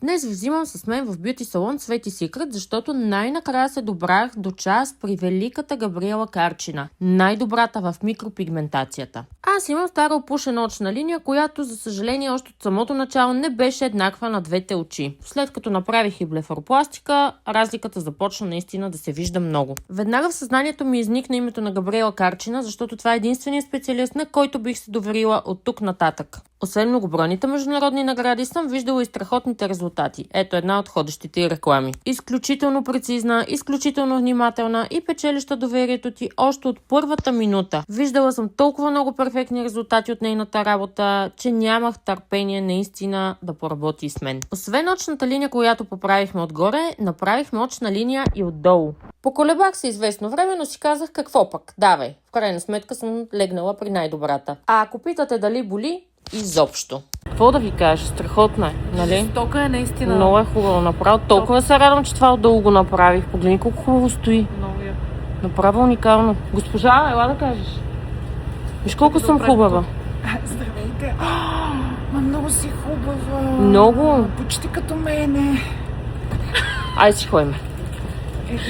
Днес ви взимам с мен в бюти салон Цвети Secret, защото най-накрая се добрах до час при великата Габриела Карчина, най-добрата в микропигментацията. Аз имам стара опушена очна линия, която за съжаление още от самото начало не беше еднаква на двете очи. След като направих и блефаропластика, разликата започна наистина да се вижда много. Веднага в съзнанието ми изникна името на Габриела Карчина, защото това е единственият специалист, на който бих се доверила от тук нататък. Освен многобройните международни награди, съм виждала и страхотните резултати. Ето една от ходещите й реклами. Изключително прецизна, изключително внимателна и печелища доверието ти още от първата минута. Виждала съм толкова много перфектни резултати от нейната работа, че нямах търпение наистина да поработи с мен. Освен очната линия, която поправихме отгоре, направихме очна линия и отдолу. Поколебах се известно време, но си казах какво пък, давай. В крайна сметка съм легнала при най-добрата. А ако питате дали боли, изобщо. Какво да ви кажа? Страхотна е, нали? Жестока е наистина. Много е хубаво направо. Толкова се радвам, че това отдолу го направих. Погледни колко хубаво стои. Много я. Направо уникално. Госпожа, ела да кажеш. Виж колко съм хубава. Здравейте. Много си хубава. Много. Почти като мене. Ай си ходим. Ето,